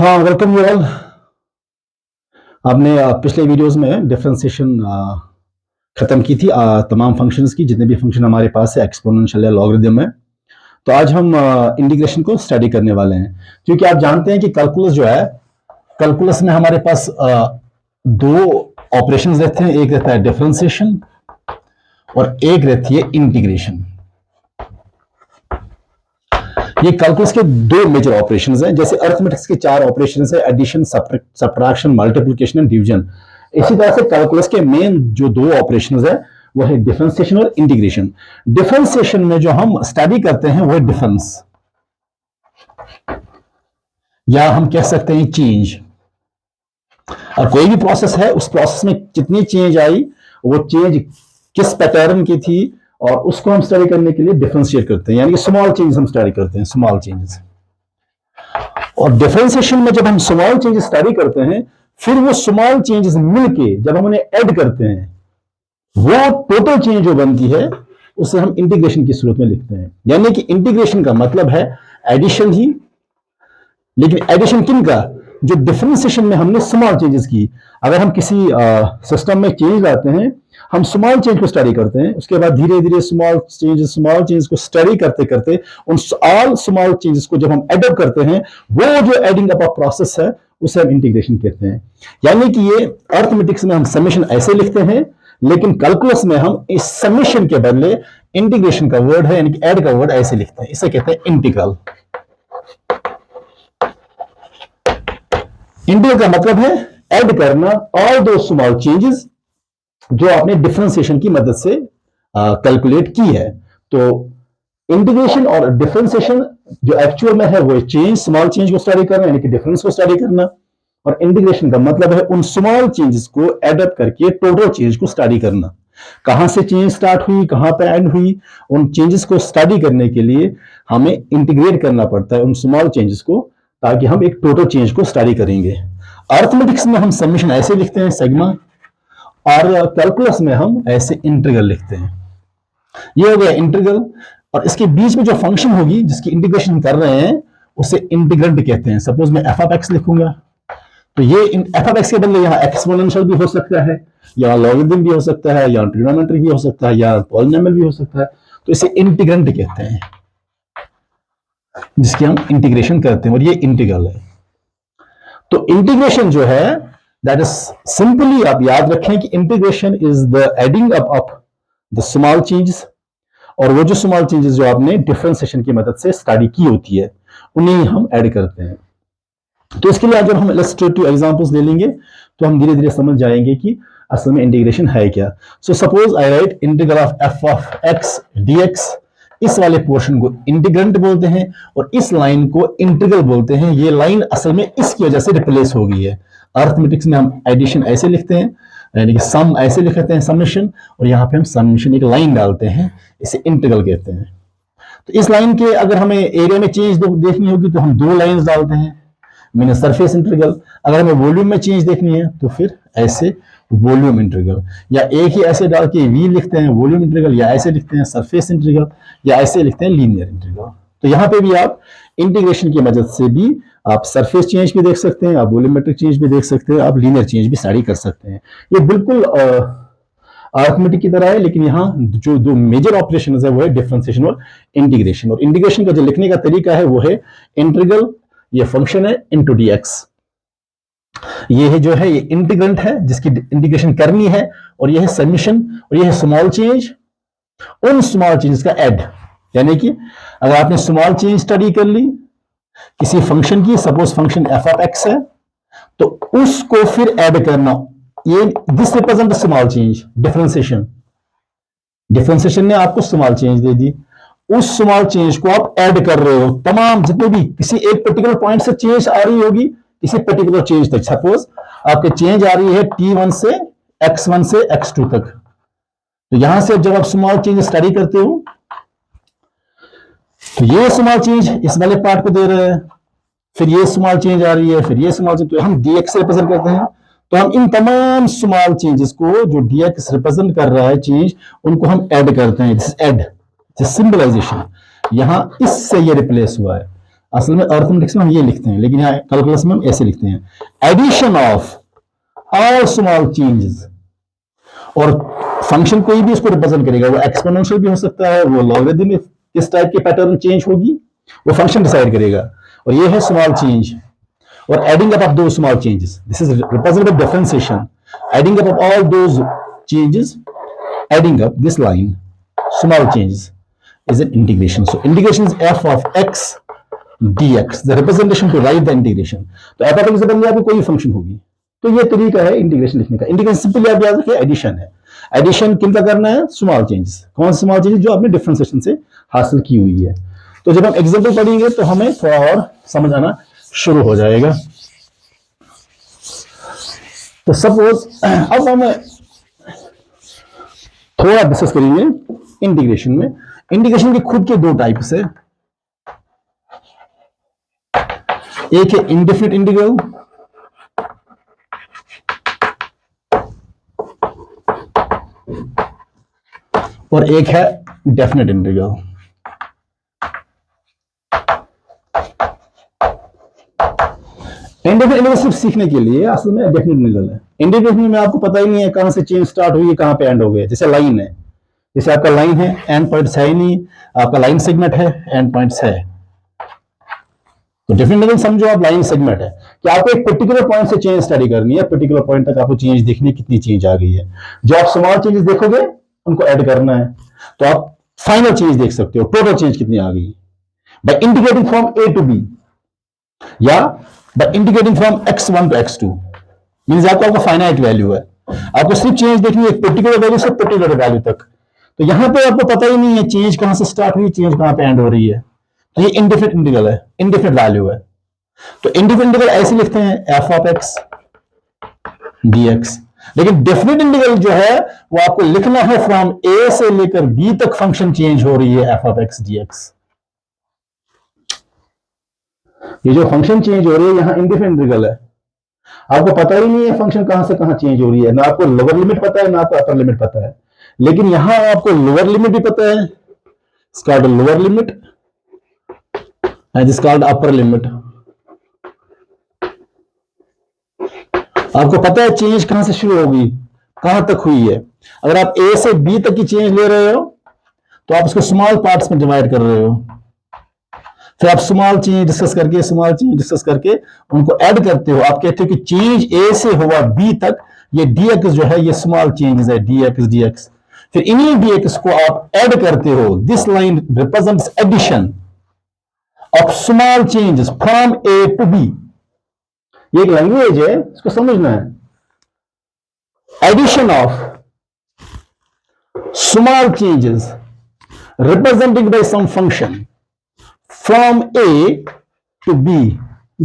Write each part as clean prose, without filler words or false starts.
हाँ, welcome you all. आपने पिछले वीडियोस में डिफरेंशिएशन खत्म की थी तमाम फंक्शंस की, जितने भी फंक्शन हमारे पास है, एक्सपोनेंशियल या लॉगरिदम है। तो आज हम इंटीग्रेशन को स्टडी करने वाले हैं, क्योंकि आप जानते हैं कि कैलकुलस जो है, कैलकुलस में हमारे पास दो ऑपरेशंस रहते हैं। एक रहता है डिफरेंशिएशन और एक रहती है इंटीग्रेशन। ये कैलकुलस के दो मेजर ऑपरेशंस हैं। जैसे अरिथमेटिक्स के चार ऑपरेशंस है, addition, subtraction, multiplication and division. इसी तरह से कैलकुलस के मेन जो दो ऑपरेशंस है वो है डिफरेंशिएशन और इंटीग्रेशन। डिफरेंशिएशन में जो हम स्टडी करते हैं वो है डिफरेंस, या हम कह सकते हैं चेंज। और कोई भी प्रोसेस है, उस प्रोसेस में जितनी चेंज आई, वो चेंज किस पैटर्न की थी, और उसको हम स्टडी करने के लिए डिफरेंशिएट करते हैं, यानी कि स्मॉल चेंज हम स्टडी करते हैं, स्मॉल चेंजेस। और डिफरेंशिएशन में जब हम स्मॉल चेंजेस स्टडी करते हैं, फिर वो स्मॉल चेंजेस मिलके जब हम उन्हें ऐड करते हैं, वो टोटल चेंज जो बनती है उसे हम इंटीग्रेशन की सूरत में लिखते हैं। यानी कि इंटीग्रेशन का मतलब है एडिशन ही, लेकिन एडिशन किन का? जो डिफरेंशिएशन में हमने स्मॉल चेंजेस की। अगर हम किसी सिस्टम में चेंज लाते हैं, हम स्मॉल चेंज को स्टडी करते हैं, उसके बाद धीरे धीरे स्मॉल चेंजेस को स्टडी करते करते उन ऑल स्मॉल चेंजेस को जब हम एडअप करते हैं, वो जो एडिंग अप प्रोसेस है उसे हम इंटीग्रेशन कहते हैं। यानी कि ये अरिथमेटिक्स में हम समेशन ऐसे लिखते हैं, लेकिन कैलकुलस में हम इस समेशन के बदले इंटीग्रेशन का वर्ड है, यानी कि ऐड का वर्ड ऐसे लिखते हैं। इसे कहते हैं इंटीग्रल। इंटीग्रल का मतलब है ऐड करना ऑल दो स्मॉल चेंजेस जो आपने डिफरेंशिएशन की मदद से कैलकुलेट की है। तो इंटीग्रेशन और डिफरेंशिएशन जो एक्चुअल में है वो चेंज, स्मॉल चेंज को स्टडी करना, यानी कि डिफरेंस को स्टडी करना। और इंटीग्रेशन का मतलब है उन स्मॉल चेंजेस को एडअप करके टोटल चेंज को स्टडी करना। कहां से चेंज स्टार्ट हुई, कहां पे एंड हुई, उन चेंजेस को स्टडी करने के लिए हमें इंटीग्रेट करना पड़ता है उन स्मॉल चेंजेस को, ताकि हम एक टोटल चेंज को स्टडी करेंगे। अरिथमेटिक्स में हम समेशन ऐसे लिखते हैं, सिग्मा, और कैलकुलस में हम ऐसे इंटीग्रल लिखते हैं। ये हो गया इंटीग्रल। और इसके बीच में जो फंक्शन होगी जिसकी इंटीग्रेशन कर रहे हैं उसे इंटीग्रेंड कहते हैं। सपोज मैं एफ ऑफ एक्स लिखूंगा, तो ये एफ ऑफ एक्स के बदले यहाँ एक्सपोनेंशियल भी हो सकता है, या लॉगरिथम भी हो सकता है, या ट्रिग्नोमेट्री भी हो सकता है, या पॉलिनोमियल भी हो सकता है। तो इसे इंटीग्रेंड कहते हैं, जिसकी हम इंटीग्रेशन करते हैं, और ये इंटीग्रल है। तो इंटीग्रेशन जो है, दैट इज सिंपली, आप याद रखें कि integration is the adding up of the small changes, और वो जो स्मॉल चेंजेस जो आपने डिफरेंशिएशन की मदद से स्टडी की होती है, उन्हें हम ऐड करते हैं। तो इसके लिए अगर हम इलस्ट्रेटिव एग्जांपल्स ले लेंगे तो हम धीरे धीरे समझ जाएंगे कि असल में इंटीग्रेशन है क्या। So suppose I write integral of f of x dx. इस वाले पोर्शन को इंटीग्रेंट बोलते हैं और इस लाइन को इंटीग्रल बोलते हैं। ये लाइन असल में इसकी वजह से रिप्लेस हो गई है। अरिथमेटिक्स में हम एडिशन ऐसे लिखते हैं, यानी कि सम ऐसे लिखते हैं, समेशन, और यहाँ पे हम समेशन एक लाइन डालते हैं, इसे इंटीग्रल कहते हैं। तो इस लाइन के अगर हमें एरिया में चेंज देखनी होगी तो हम दो लाइंस डालते हैं, मीन सरफेस इंटीग्रल। अगर हमें वॉल्यूम में चेंज देखनी है तो फिर ऐसे वॉल्यूम इंटीग्रल, या एक ही ऐसे डाल के वी लिखते हैं वॉल्यूम इंटीग्रल, या ऐसे लिखते हैं सरफेस इंटीग्रल, या ऐसे लिखते हैं लीनियर इंटीग्रल। तो यहाँ पे भी आप इंटीग्रेशन की मदद से भी आप सरफेस चेंज भी देख सकते हैं, आप वॉल्यूमेट्रिक चेंज भी देख सकते हैं, आप लीनियर चेंज भी स्टडी कर सकते हैं। ये बिल्कुल अरिथमेटिक की तरह है, लेकिन यहाँ जो दो मेजर ऑपरेशन है वो है डिफरेंशिएशन और इंटीग्रेशन। और इंटीग्रेशन का जो लिखने का तरीका है वो है इंटीग्रल, ये फंक्शन है, इनटू डीएक्स। ये है जो है, ये इंटीग्रेंट है जिसकी इंटीग्रेशन करनी है, और ये है समेशन, और ये है स्मॉल चेंज, उन स्मॉल चेंज का ऐड। यानी कि अगर आपने स्मॉल चेंज स्टडी कर ली किसी फंक्शन की, suppose function F of x है, तो उसको फिर ऐड करना, ये this represent small change. Differentiation ने आपको स्मॉल चेंज दे दी, उस स्मॉल चेंज को आप ऐड कर रहे हो। तमाम जितने भी किसी एक पर्टिकुलर पॉइंट से चेंज आ रही होगी, किसी पर्टिकुलर चेंज तक, सपोज आपके चेंज आ रही है t1 से x1 से x2 तक, तो यहां से जब आप स्मॉल चेंज स्टडी करते हो तो ये स्मॉल चेंज इस वाले पार्ट को दे रहे हैं, फिर ये स्मॉल चेंज आ रही है, फिर ये स्मॉल चेंज, तो हम dx से रिप्रेजेंट करते हैं। तो हम इन तमाम स्मॉल चेंजेस को जो dx रिप्रेजेंट कर रहा है चेंज, उनको हम ऐड करते हैं। दिस ऐड सिंबलाइजेशन, यहां इससे ये रिप्लेस हुआ है। असल में अर्थमेटिक्स में हम ये लिखते हैं, लेकिन यहाँ कैलकुलस में हम ऐसे लिखते हैं, addition of all small changes. और फंक्शन कोई भी इसको रिप्रेजेंट करेगा, वो एक्सपोनेंशियल भी हो सकता है, वो लॉगरिथमिक किस टाइप के पैटर्न चेंज होगी वो फंक्शन डिसाइड करेगा। और ये है स्मॉल चेंज, और एडिंग अप ऑफ दो small changes, this is representative differentiation, adding up of all those changes, adding up this line small changes is an integration. So integration is f of x dx, the representation to write the integration. तो f of x से बदले आपको कोई function होगी। तो ये तरीका है इंटीग्रेशन लिखने का। इंटीग्रेशन सिंपली आप याद रखिए एडिशन है। एडिशन किन का करना है? Small changes. कौन से स्मॉल चेंजेस? जो आपने डिफरेंशिएशन से हासिल की हुई है। तो जब हम एग्जांपल पढ़ेंगे तो हमें थोड़ा और समझ आना शुरू हो जाएगा। तो सपोज अब हम थोड़ा डिस्कस करेंगे इंटीग्रेशन में। इंटीग्रेशन के खुद के दो टाइप्स है, एक है इंडेफिनिट इंटीग्रल और एक है डेफिनेट इंटीग्रल। इंडेफिनिट इंटीग्रल सिर्फ सीखने के लिए असल में डेफिनेट इंटीग्रल है। इंडेफिनिट में आपको पता ही नहीं है कहां से चेंज स्टार्ट हुई है कहां पे एंड हो गया। जैसे लाइन है, जैसे आपका लाइन है, एंड पॉइंट्स है ही नहीं, आपका लाइन सेगमेंट है, एंड पॉइंट्स है। तो डेफिनेटली समझो आप लाइन सेगमेंट है कि आपको एक पर्टिकुलर पॉइंट से चेंज स्टडी करनी है, पर्टिकुलर पॉइंट तक आपको चेंज देखनी है कितनी चेंज आ गई है। जो आप स्मॉल चेंजेस देखोगे उनको ऐड करना है, तो आप फाइनल चेंज देख सकते हो, टोटल चेंज कितनी आ गई by integrating from A to B या by integrating from x1 to x2। Means आपका फाइनाइट वैल्यू है, आपको सिर्फ चेंज देखनी है एक पर्टिकुलर वैल्यू से पर्टिकुलर वैल्यू तक। तो यहां पे आपको पता ही नहीं है चेंज कहां से स्टार्ट हुई, चेंज कहां पे एंड हो रही है। तो ये इंडेफिनिट इंटीग्रल है, इंडेफिनिट वैल्यू है। तो इंडेफिनिट इंटीग्रल ऐसे लिखते हैं f ऑफ x dx। लेकिन डेफिनिट इंटीग्रल जो है वो आपको लिखना है फ्रॉम a से लेकर b तक फंक्शन चेंज हो रही है f ऑफ x dx। ये जो फंक्शन चेंज हो रही है यहां इंडेफिनिट इंटीग्रल है, आपको पता ही नहीं है फंक्शन कहां से कहां चेंज हो रही है, ना आपको लोअर लिमिट पता है ना आपको अपर लिमिट पता है। लेकिन यहां आपको लोअर लिमिट भी पता है, it's called lower limit and it's called upper limit. आपको पता है चेंज कहां से शुरू होगी कहां तक हुई है। अगर आप ए से बी तक की चेंज ले रहे हो तो आप उसको स्मॉल पार्ट्स में डिवाइड कर रहे हो, फिर आप स्मॉल चेंज डिस्कस करके उनको ऐड करते हो। आप कहते हो कि चेंज ए से हुआ बी तक, ये dx जो है ये स्मॉल चेंजेस है, dx। फिर इन्हीं dx को आप ऐड करते हो। This line represents addition of small changes from A to b. ये एक लैंग्वेज है, इसको समझना है। Addition of small changes represented by some function from A to B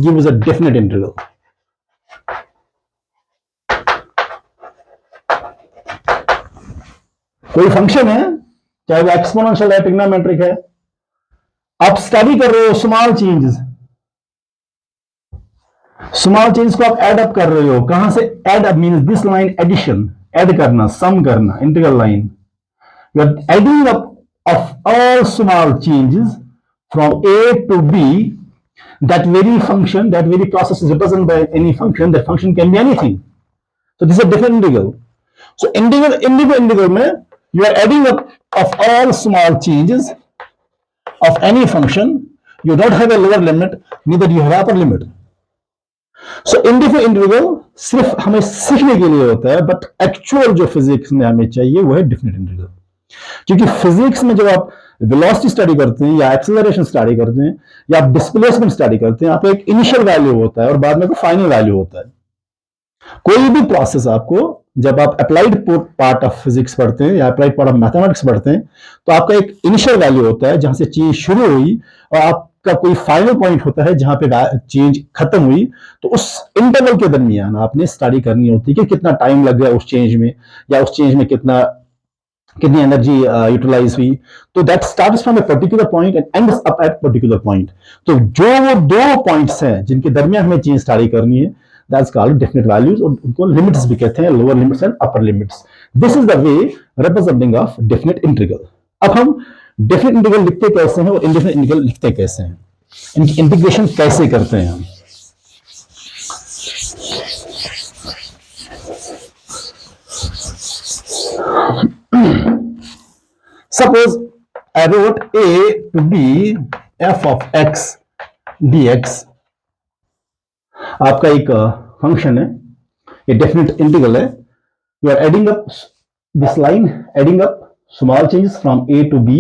gives a definite integral. कोई फंक्शन है, चाहे वो एक्सपोनेंशियल है, ट्रिग्नोमेट्रिक है, आप स्टडी कर रहे हो स्मॉल चेंजेस को आप ऐड अप कर रहे हो। कहां से add up? Means this line addition, add करना, सम करना, integral line. You are adding up of all small changes from A to B, that very function, that very process is represented by any function. That function can be anything. So this is a different integral. So integral mein you are adding up of all small changes of any function. You don't have a lower limit, neither do you have upper limit. So indefinite integral सिर्फ हमें सीखने के लिए होता है, but actual जो physics में हमें चाहिए वो है डेफिनेट इंटीग्रल। क्योंकि फिजिक्स में जब आप वेलोसिटी स्टडी करते हैं या एक्सेलरेशन स्टडी करते हैं या आप डिस्प्लेसमेंट स्टडी करते हैं, आपका एक इनिशियल वैल्यू होता है और बाद में फाइनल वैल्यू होता है। कोई भी प्रोसेस आपको जब आप अप्लाइड पार्ट ऑफ फिजिक्स पढ़ते हैं या अप्लाइड पार्ट ऑफ मैथमेटिक्स पढ़ते हैं तो आपका एक इनिशियल वैल्यू होता है जहां से चेंज शुरू हुई और आपका कोई फाइनल पॉइंट होता है जहां पे चेंज खत्म हुई। तो उस इंटरवल के दरमियान आपने स्टडी करनी होती है कि कितना टाइम लग गया उस चेंज में या उस चेंज में कितनी एनर्जी यूटिलाइज हुई। तो that starts from a particular point and ends up at particular point. तो जो वो दो पॉइंट्स हैं जिनके दरमियान हमें चेंज स्टडी करनी है, दैट्स कॉल्ड डेफिनेट वैल्यूज, और उनको लिमिट्स भी कहते हैं, lower limits and upper limits. This is the way representing of definite integral. अब हम डेफिनेट इंटीग्रल लिखते कैसे हैं और इनडेफिनेट इंटीग्रल लिखते कैसे हैं। इनकी इंटीग्रेशन कैसे करते हैं हम। Suppose I wrote a to b f of x dx, आपका एक फंक्शन है, ये डेफिनेट इंटीग्रल है। You are adding up this line, adding up small changes from a to b,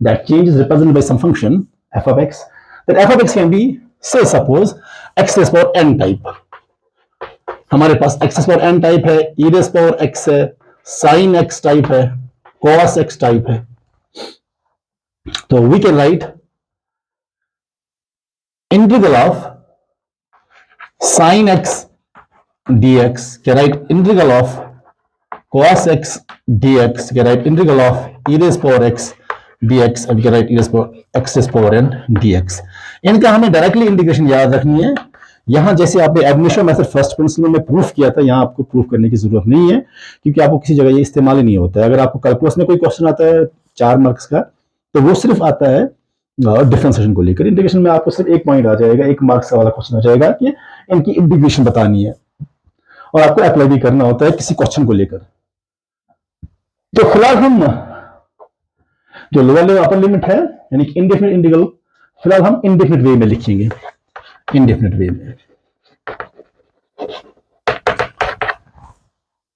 that change is represented by some function f of x, that f of x can be, say suppose x raised power n type, हमारे पास x raised power n type है, e raised power x है, sin x type है, cos x type है। तो we can write integral of sin x dx, can write integral of cos x dx, can write integral of e raised power x dx, and can write e raised power x raised power n dx। इनका हमें directly integration याद रखनी है। यहां जैसे आपने एबनेशो method first principle में proof किया था, यहां आपको प्रूफ करने की जरूरत नहीं है, क्योंकि आपको किसी जगह ये इस्तेमाल ही नहीं होता है। अगर आपको कैलकुलस में कोई क्वेश्चन आता है 4 मार्क्स का, तो वो सिर्फ आता है डिफरेंशिएशन को लेकर। इंटीग्रेशन में आपको सिर्फ एक पॉइंट आ जाएगा, 1 मार्क्स वाला क्वेश्चन आ जाएगा कि इनकी इंटीग्रेशन बतानी है, और आपको अप्लाई भी करना होता है किसी क्वेश्चन को लेकर। तो फिलहाल हम जो लोअर लिमिट अपर लिमिट है, यानी कि इनडेफिनिट इंटीग्रल, फिलहाल हम इनडेफिनिट वे में लिखेंगे, इनडेफिनिट वे में।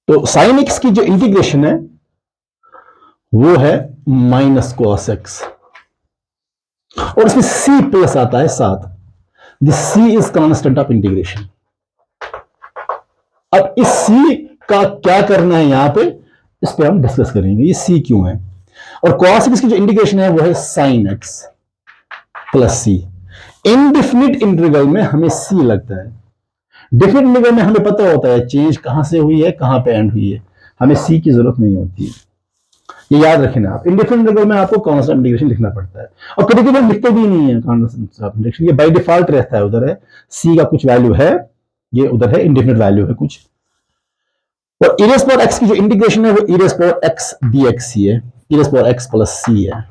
तो साइन एक्स की जो इंटीग्रेशन है वो है माइनस कॉस एक्स, और इसमें सी प्लस आता है साथ। This c is constant of integration. अब इस सी का क्या करना है यहां पे, इस पे हम डिस्कस करेंगे, ये सी क्यों है। और कॉस एक्स की जो इंटीग्रेशन है वो है साइन एक्स प्लस सी। इनडेफिनिट इंटीग्रल में हमें सी लगता है, डेफिनिट इंटीग्रल में हमें पता होता है चेंज कहां से हुई है, कहां पे एंड हुई है, हमें सी की जरूरत नहीं होती है। ये याद रखना आप, इनडेफिनिट इंटीग्रल में आपको कांस्टेंट इंटीग्रेशन लिखना पड़ता है, और कभी कभी हम लिखते भी नहीं है कांस्टेंट इंटीग्रेशन, ये बाय डिफॉल्ट रहता है, उधर है सी का कुछ वैल्यू है, ये उधर है इंडेफिनिट वैल्यू है कुछ। और e raised power x की जो इंटीग्रेशन है वो e raised power x dx ही है, e raised power x plus c है।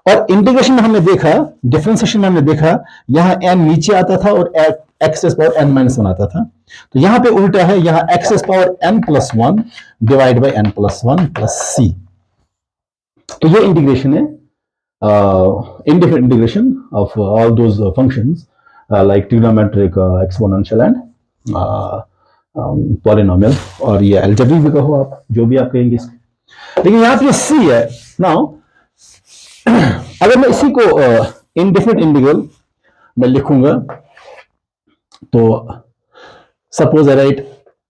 और इंटीग्रेशन में हमने देखा, डिफरेंशिएशन में हमने देखा, यहां n नीचे आता था और x raised power n minus 1 आता था। तो यहां पे उल्टा है, यहां x raised power n plus 1 divide by n plus 1 plus c। तो ये इंटीग्रेशन है, indefinite integration of all those functions like trigonometric exponential and polynomial, और ये अलजेब्रिक भी कहो आप, जो भी आप कहेंगे इसके। लेकिन यहां पे सी है। नाउ अगर मैं इसी को इनडेफिनिट इंटीग्रल में लिखूंगा, तो suppose I write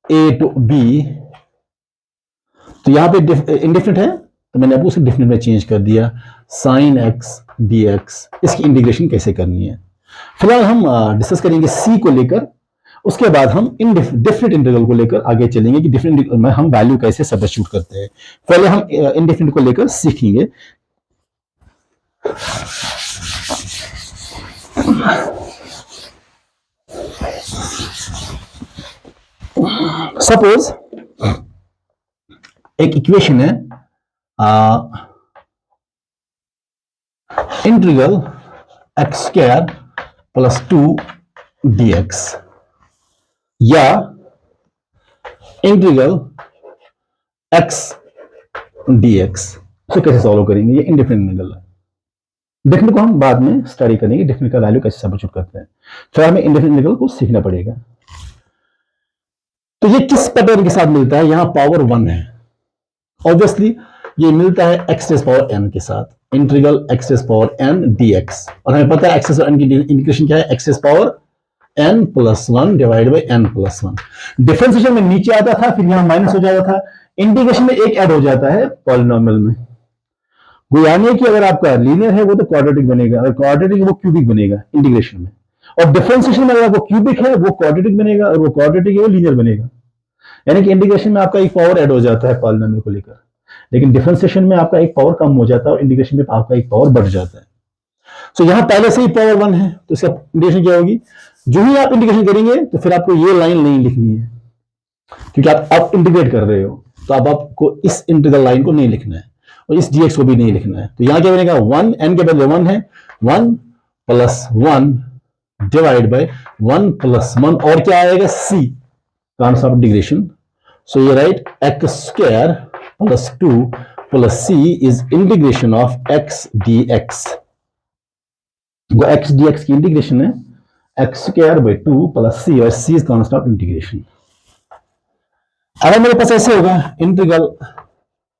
a to b, तो यहां पे इनडेफिनिट है, तो मैंने अब उसे डेफिनिट में चेंज कर दिया, साइन एक्स डी एक्स। इसकी इंटीग्रेशन कैसे करनी है फिलहाल हम डिस्कस करेंगे सी को लेकर, उसके बाद हम डिफरेंट इंटीग्रल को लेकर आगे चलेंगे कि डिफरेंट इंटीग्रल में हम वैल्यू कैसे सब्स्टिट्यूट करते हैं। पहले हम इंडेफिनिट को लेकर सीखेंगे। सपोज एक इक्वेशन है, integral x square plus 2 dx, या इंटीग्रल x dx। तो कैसे सॉल्व करेंगे, ये इनडेफिनिट इंटीग्रल है। डेफिनिट को हम बाद में स्टडी करेंगे, डेफिनिट का वैल्यू कैसे सब्स्टिट्यूट करते हैं, फिर हमें इनडेफिनिट इंटीग्रल को सीखना पड़ेगा। तो ये किस पैटर्न के साथ मिलता है, यहां पावर 1 है, ऑब्वियसली ये मिलता है x रेज़ पावर n के साथ, integral x raise power n dx। और हमें पता है x रेज़ पावर n की इंटीग्रेशन क्या है, x raise power n plus 1 divide by n plus 1। Differentiation में नीचे आता था, फिर यहां माइनस हो जाता था, इंटीग्रेशन में एक ऐड हो जाता है पॉलिनोमियल में। वो यानी कि अगर आपका लीनियर है वो तो क्वाड्रेटिक बनेगा, अगर क्वाड्रेटिक वो क्यूबिक बनेगा इंटीग्रेशन में, और डिफरेंशिएशन में अगर वो क्यूबिक है वो क्वाड्रेटिक बनेगा, और वो क्वाड्रेटिक है वो लीनियर बनेगा। यानी कि इंटीग्रेशन में आपका एक पावर ऐड हो जाता है पॉलिनोमियल को लेकर, लेकिन डिफरेंशिएशन में आपका एक पावर कम हो जाता है और इंटीग्रेशन में आपका एक पावर बढ़ जाता है। सो यहां पहले से ही पावर 1 है, तो इसका इंटीग्रेशन क्या होगी, जो ही आप इंटीग्रेशन करेंगे तो फिर आपको ये लाइन नहीं लिखनी है, क्योंकि आप इंटीग्रेट कर रहे हो, तो अब आपको इस इंटीग्रल लाइन को नहीं लिखना है और इस dx को भी नहीं लिखना है। तो यहां क्या बनेगा, 1 n के बदले 1 है, 1 प्लस 1 डिवाइड बाय 1 प्लस 1 और क्या आएगा c कांस्टेंट ऑफ इंटीग्रेशन. सो ये right x square plus 2 plus c is integration of x dx. वो x dx की इंटीग्रेशन है x square by 2 plus c और c is constant of integration. अगर मेरे पास ऐसे होगा इंटीग्रल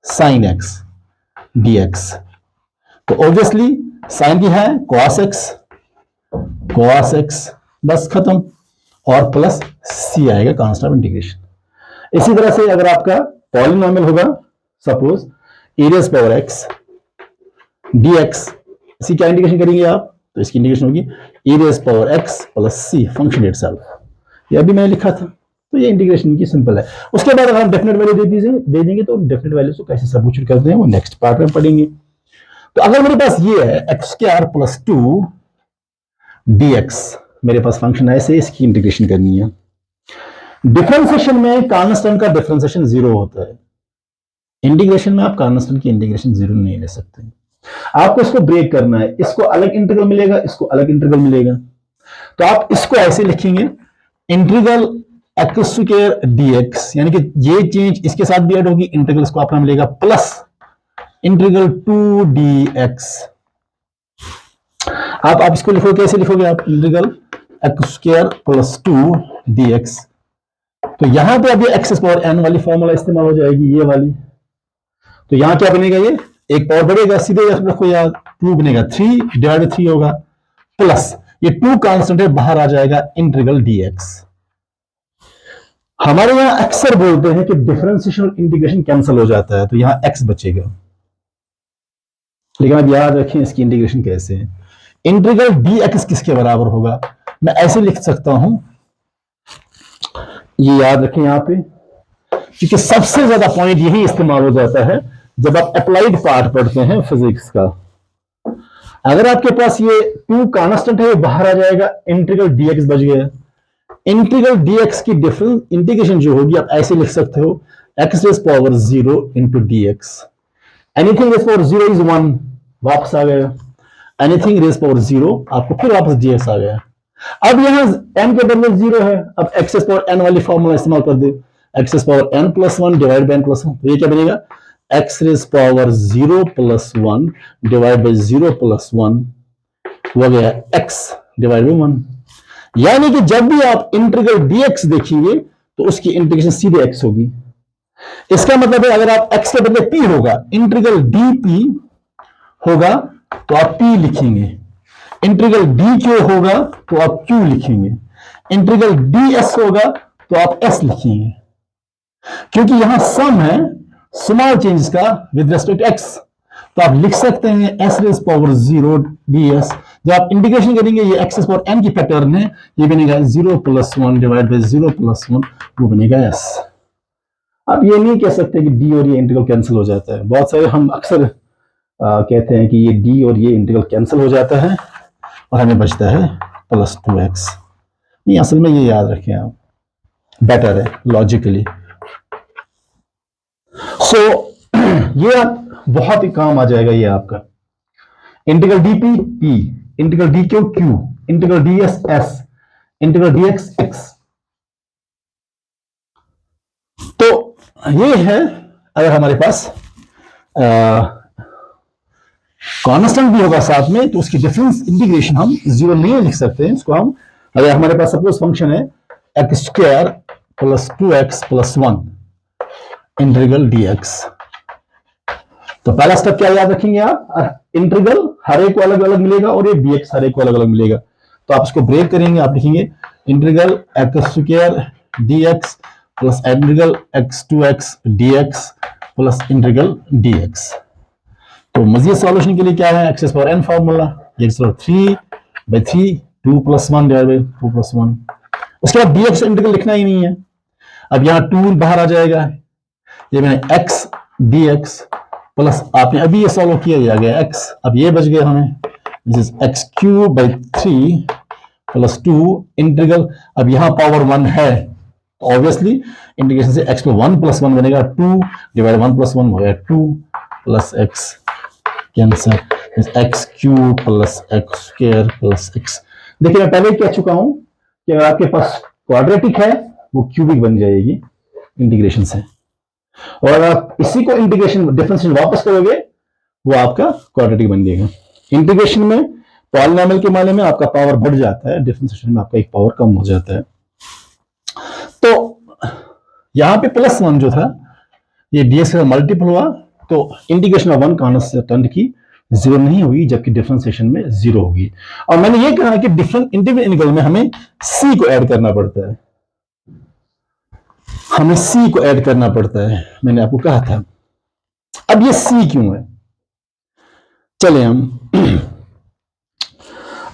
साइन x dx तो ऑब्वियसली साइन की है cos x बस खत्म और प्लस c आएगा कांस्टेंट ऑफ इंटीग्रेशन. इसी तरह से अगर आपका पॉलिनोमियल होगा suppose e raise power x dx, इसी क्या इंटीग्रेशन करेंगे आप तो इसकी इंटीग्रेशन होगी e raise power x plus c function itself. ये अभी मैंने लिखा था तो ये इंटीग्रेशन की सिंपल है. उसके बाद अगर हम डेफिनेट वैल्यू दे देंगे तो डेफिनेट वैल्यू को कैसे सब्स्टिट्यूट करते हैं वो नेक्स्ट पार्ट में पढ़ेंगे. तो अगर मेरे पास ये है एक्स स्क्वायर प्लस 2 dx मेरे पास फंक्शन है ऐसे इसकी इंटीग्रेशन करनी है. डिफरेंशिएशन में कांस्टेंट का डिफरेंशिएशन 0 होता है. इंटीग्रेशन में आप कांस्टेंट की इंटीग्रेशन 0 नहीं ले सकते. आपको इसको ब्रेक करना है. इसको अलग इंटीग्रल मिलेगा, इसको अलग इंटीग्रल मिलेगा. तो आप इसको ऐसे लिखेंगे इंटीग्रल एक्स स्क्वायर dx यानी कि ये चेंज इसके साथ भी ऐड होगी. इंटीग्रल इसको अपना मिलेगा प्लस इंटीग्रल 2 dx. आप इसको लिखो कैसे लिखोगे आप integral x square plus 2 dx. तो यहां पे अभी एक्स पावर n वाली फॉर्मूला इस्तेमाल हो जाएगी ये वाली. तो यहां क्या बनेगा ये एक पावर बढ़ेगा सीधे रखो यार 2 बनेगा 3 डिवाइड बाय 3 होगा प्लस ये 2 कांस्टेंट है बाहर आ जाएगा इंटीग्रल dx. हमारे यहां अक्सर बोलते हैं कि डिफरेंशिएशन और इंटीग्रेशन कैंसिल हो जाता है तो यहां x बचेगा. लेकिन आप याद रखें इसकी इंटीग्रेशन कैसे है. इंटीग्रल dx किसके बराबर होगा मैं ऐसे लिख सकता हूं. ये याद रखें यहां पे क्योंकि सबसे ज्यादा पॉइंट यही इस्तेमाल हो जाता है जब आप अप्लाइड पार्ट पढ़ते हैं फिजिक्स का. अगर आपके पास ये 2 कांस्टेंट है बाहर आ जाएगा इंटीग्रल dx बच गया. इंटीग्रल dx की डिफरेंस इंटीग्रेशन जो होगी आप ऐसे लिख सकते हो x raise power 0 into dx. Anything rays power 0 is 1 वापस आ गया. एनीथिंग रेज़ पावर 0 आपको फिर वापस dx आ गया. अब यहां n के बदले 0 है. अब x रेज़ पावर n वाली फॉर्मूला इस्तेमाल कर दे x raise power n plus 1 divide by n plus 1. तो ये क्या बनेगा x raise power 0 plus 1 divide by 0 plus 1 हो गया x डिवाइड बाय 1. यानी कि जब भी आप इंटीग्रल dx देखेंगे तो उसकी इंटीग्रेशन सीधे x होगी. इसका मतलब है अगर आप x के बदले p होगा इंटीग्रल dp होगा तो आप p लिखेंगे. इंटीग्रल dq होगा तो आप q लिखेंगे. इंटीग्रल ds होगा तो आप s लिखेंगे. क्योंकि यहां सम है स्मॉल चेंजेस का विद रिस्पेक्ट x तो आप लिख सकते हैं s रेज़ पावर 0 ds. जब आप इंटीग्रेशन करेंगे ये x रेज़ पावर n की पैटर्न है ये बनेगा 0 प्लस 1 डिवाइड बाय 0 प्लस 1 वो बनेगा s. आप ये नहीं कह सकते कि d और ये इंटीग्रल कैंसिल हो जाता है. बहुत सारे हम अक्सर कहते हैं कि ये d और ये इंटीग्रल कैंसिल हो जाता है और हमें बचता है प्लस 2x. नहीं असल में ये याद रखें आप बेटर है लॉजिकली. सो ये आप बहुत ही काम आ जाएगा. ये आपका integral dp p integral dq q integral ds s integral dx x. तो ये है अगर हमारे पास कांस्टेंट भी होगा साथ में तो उसकी डिफरेंस इंटीग्रेशन हम 0 नहीं लिख सकते हैं. इसको हम अगर हमारे पास सपोज फंक्शन है x square plus 2x plus 1 integral dx. तो पहला स्टेप क्या याद रखेंगे आप इंटीग्रल हर एक को अलग अलग मिलेगा और ये dx हर एक को अलग अलग मिलेगा. तो आप इसको ब्रेक करेंगे आप लिखेंगे integral x square dx plus integral x2x dx plus integral dx. तो मजीद सॉल्यूशन के लिए क्या है x power n formula x 3/3 2 plus 1 divide by 2 plus 1. उसके बाद dx इंटीग्रल लिखना ही नहीं है. अब यहां 2 बाहर आ जाएगा ये मैंने x dx प्लस आपने अभी ये सॉल्व किया ये आ गया x. अब ये बच गया हमें this is x³ 3 plus 2 integral. अब यहां पावर 1 है ऑब्वियसली इंटीग्रेशन से x पे 1 प्लस 1 बनेगा 2 डिवाइड 1 प्लस 1 हो गया 2 plus x cancer. Is x cube plus x square plus x. देखिए मैं पहले कह चुका हूं कि अगर आपके पास क्वाड्रेटिक है वो क्यूबिक बन जाएगी इंटीग्रेशन से, और आप इसी को इंटीग्रेशन डिफरेंशिएशन वापस करोगे वो आपका क्वाड्रेटिक बन जाएगा। इंटीग्रेशन में पॉलिनॉमियल के मामले में आपका पावर बढ़ जाता है, डिफरेंशिएशन में आपका एक पावर कम हो जाता है। तो यहां पे +1 जो था ये डीएक्स का मल्टीपल हुआ, तो इंटीग्रेशन ऑफ 1 कांस्टेंट की 0 नहीं होगी, जबकि डिफरेंशिएशन में 0 होगी। और मैंने ये कहा कि डिफरेंट इंटीग्रल में हमें c को ऐड करना पड़ता है, हमें c को ऐड करना पड़ता है, मैंने आपको कहा था। अब ये c क्यों है, चले हम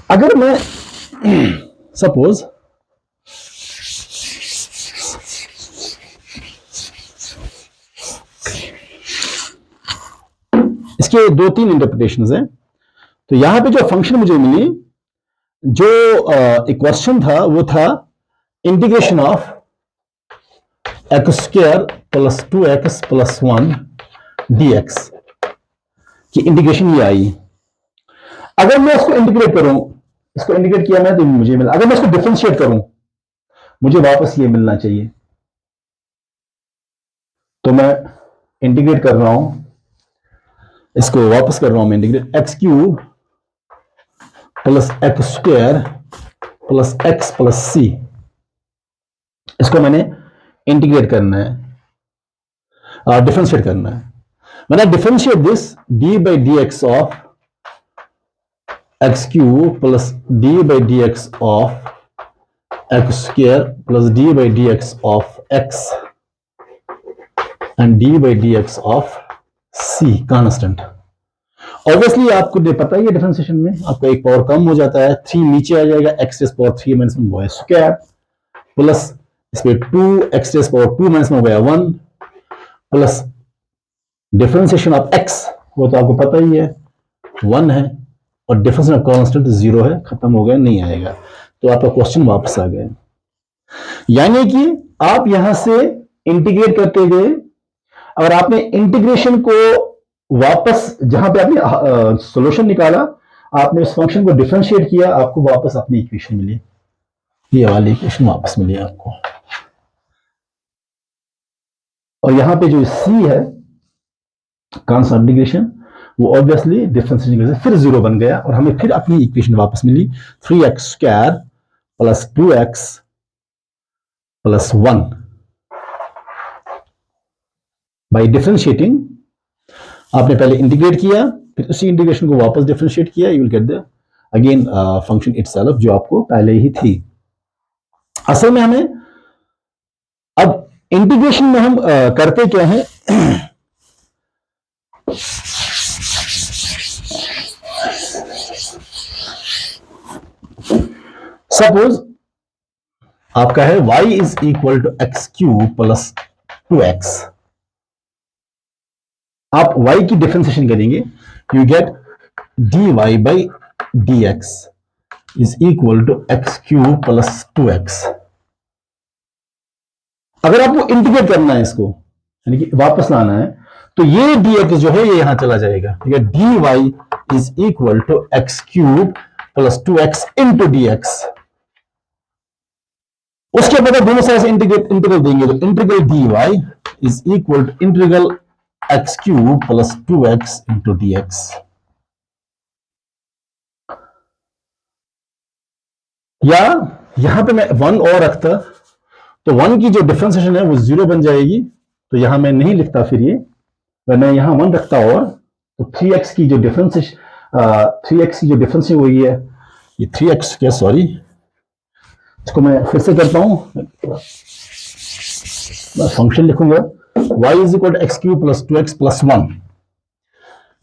अगर मैं सपोज इसके 2-3 इंटरप्रिटेशंस हैं। तो यहां पे जो फंक्शन मुझे मिली, जो इक्वेशन था वो था integration of x square plus 2x plus 1 dx की इंटीग्रेशन ये आई। अगर मैं इसको इंटीग्रेट करूं, इसको इंटीग्रेट किया मैं तो मुझे मिला, अगर मैं इसको डिफरेंशिएट करूं मुझे वापस ये मिलना चाहिए। तो मैं इंटीग्रेट कर रहा हूं, इसको वापस कर रहा हूं मैं integrate, x cube plus x square plus x plus c, इसको मैंने इंटीग्रेट करना है, डिफरेंशिएट करना है। मैंने differentiate this d by d x of x cube plus d by d x of x square plus d by d x of x and d by d x of c constant. Obviously आपको पता ही है differentiation में आपका एक power कम हो जाता है, 3 नीचे आ जाएगा, एक्स रेस पावर 3 माइनस 1 हो गया स्क्वायर, प्लस इस पे 2 एक्स रेस पावर 2 माइनस 1 हो गया 1, प्लस डिफरेंशिएशन ऑफ एक्स वो तो आपको पता ही है 1 है, और डिफरेंशिएशन ऑफ कांस्टेंट 0 है, खत्म हो गया, नहीं आएगा। तो आपका क्वेश्चन वापस आ गया, यानी कि आप यहां से इंटीग्रेट करते गए, अगर आपने इंटीग्रेशन को वापस जहां पे आपने सॉल्यूशन निकाला, आपने उस फंक्शन को डिफरेंशिएट किया, आपको वापस अपनी इक्वेशन मिली, ये वाली इक्वेशन वापस मिली आपको। और यहां पे जो c है कांस्टेंट इंटीग्रेशन, वो ऑब्वियसली डिफरेंशिएशन की वजह से फिर 0 बन गया, और हमें फिर अपनी इक्वेशन वापस मिली 3x square plus 2x plus 1 by differentiating. आपने पहले इंटीग्रेट किया, फिर उसी इंटीग्रेशन को वापस डिफरेंशिएट किया, you will get the again function itself जो आपको पहले ही थी। असल में हमें अब इंटीग्रेशन में हम करते क्या है, सपोज आपका है y is equal to x cube plus 2x, आप y की डिफरेंशिएशन करेंगे, you get dy by d x is equal to x cube plus 2x। अगर आपको इंटीग्रेट करना है इसको, यानी कि वापस लाना है, तो ये dx जो है ये यहां चला जाएगा, ठीक है, dy is equal to x cube plus 2x into dx। उसके बाद दोनों साइड से इंटीग्रल देंगे, तो integral dy is equal to integral x cube plus 2x into dx। या यहां पे मैं 1 और रखता, तो 1 की जो डिफरेंशिएशन है वो 0 बन जाएगी, तो यहां मैं नहीं लिखता, फिर ये मैं यहां 1 रखता, और तो 3x की जो डिफरेंशिएशन 3x की जो डिफरेंशिएशन हुई है, ये 3x क्या, सॉरी, इसको मैं फिर से करता हूं, मैं फंक्शन लिखूंगा y is equal to x cube plus 2x plus 1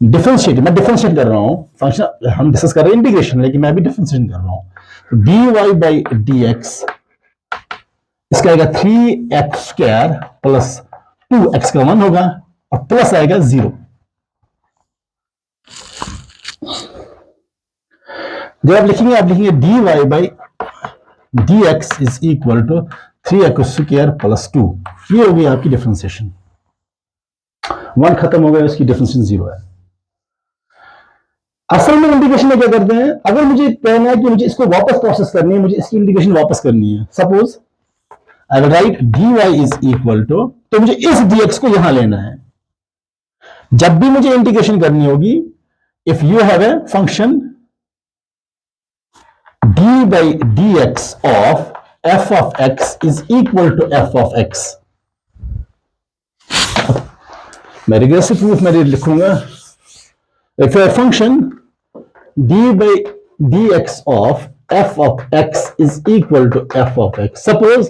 differentiate, मैं डिफरेंशिएट कर रहा हूं, फंक्शन हम डिस्कस कर रहे हैं इंटीग्रेशन, लेकिन मैं भी डिफरेंशिएशन कर रहा हूं, तो dy बाई डी एक्स, इसका आएगा 3x स्क्वायर प्लस 2x का 1 होगा, और प्लस आएगा 0। जब आप लिखेंगे, आप लिखेंगे dy by d x is equal to 3x square plus 2, ये हो गई आपकी डिफरेंशिएशन, 1 खत्म हो गया, उसकी डिफरेंशिएशन 0 है। असल में इंटीग्रेशन में क्या करते हैं, अगर मुझे कहना है कि मुझे इसको वापस प्रोसेस करनी है, मुझे इसकी इंटीग्रेशन वापस करनी है, suppose I will write dy is equal to, तो मुझे इस dx को यहां लेना है। जब भी मुझे इंटीग्रेशन करनी होगी, if you have a function d by dx of f of x is equal to f of x, मैं रिग्रेसिव प्रूफ में लिखूंगा, if a function d by dx of f of x is equal to f of x, suppose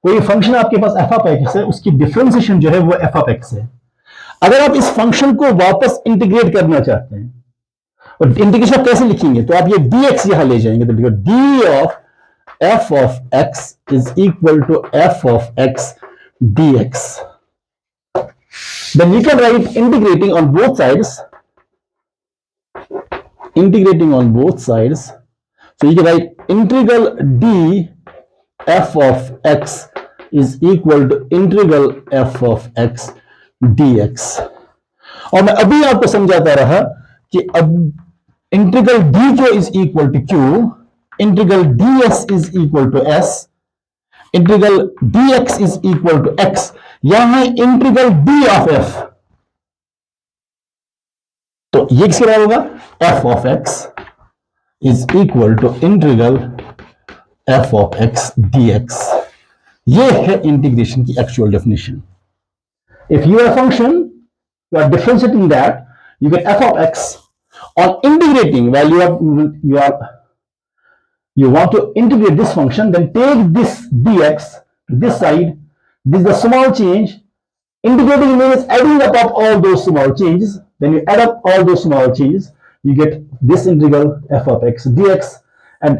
कोई function आपके पास f of x है, उसकी differentiation जो है वो f of x है। अगर आप इस फंक्शन को वापस इंटीग्रेट करना चाहते हैं, और इंटीग्रेशन कैसे लिखेंगे, तो आप ये dx यहां ले जाएंगे, तो देखो d of f of x is equal to f of x dx. Then you can write integrating on both sides. Integrating on both sides. So you can write integral d f of x is equal to integral f of x dx. और मैं अभी आपको समझाता रहा कि अब integral d जो is equal to q, integral ds is equal to s, integral dx is equal to x, यहां है इंटीग्रल d ऑफ f, तो ये किसके बराबर होगा, f of x is equal to integral f of x dx। ये है integration की actual definition. If you are function, you are differentiating that, you get f of x. On integrating, while you want to integrate this function, then take this dx to this side. This is the small change. Integrating means adding up of all those small changes. Then you add up all those small changes, you get this integral f of x dx, and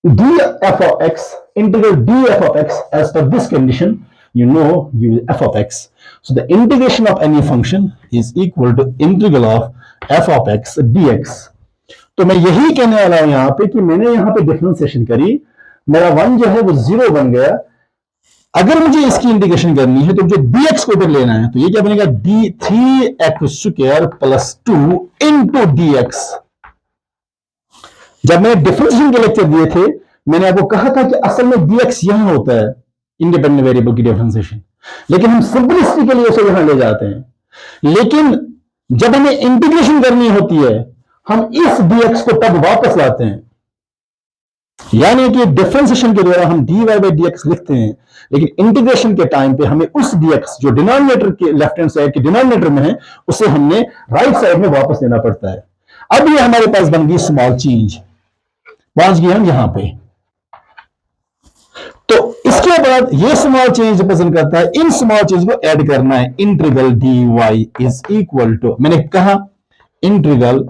df of x, integral df of x, as per this condition, you know you use f of x. So the integration of any function is equal to integral of f of x dx. तो मैं यही कहने वाला हूं यहां पे कि मैंने यहां पे डिफरेंशिएशन करी, मेरा 1 जो है वो 0 बन गया। अगर मुझे इसकी इंटीग्रेशन करनी है तो मुझे dx को इधर लेना है, तो ये क्या बनेगा, d3x² प्लस 2 इंटू dx। जब मैंने डिफरेंशिएशन के लेक्चर दिए थे, मैंने आपको कहा था कि असल में dx यहां होता है, इंडिपेंडेंट वेरिएबल की डिफरेंशिएशन, लेकिन हम सिंपलिसिटी के लिए उसे यहां ले जाते हैं। लेकिन जब हमें इंटीग्रेशन करनी होती है, हम इस dx को तब वापस लाते हैं, यानी कि डिफरेंशिएशन के द्वारा हम dy by dx लिखते हैं, लेकिन इंटीग्रेशन के टाइम पे हमें उस dx जो डिनोमिनेटर के लेफ्ट हैंड साइड के डिनोमिनेटर में है, उसे हमने राइट साइड में वापस लेना पड़ता है। अब ये हमारे पास बन गई स्मॉल चेंज, पहुंच गए हम यहां पे। तो इसके बाद ये स्मॉल चेंज रिप्रेजेंट करता है, इन स्मॉल चेंज को ऐड करना है, integral dy is equal to, मैंने कहा integral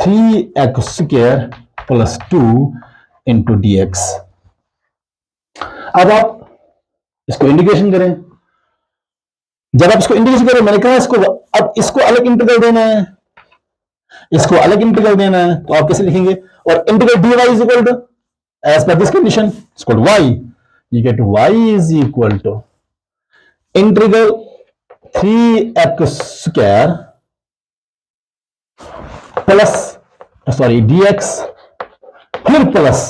3x² plus 2 into dx। अब आप इसको इंटीग्रेशन करें, जब आप इसको इंटीग्रेशन करें, मैंने कहा इसको, अब इसको अलग इंटीग्रल देना है, इसको अलग इंटीग्रल देना है, तो आप कैसे लिखेंगे, और integral dy is equal to, as per this condition, it's called y, you get y is equal to integral 3x² plus dx, फिर प्लस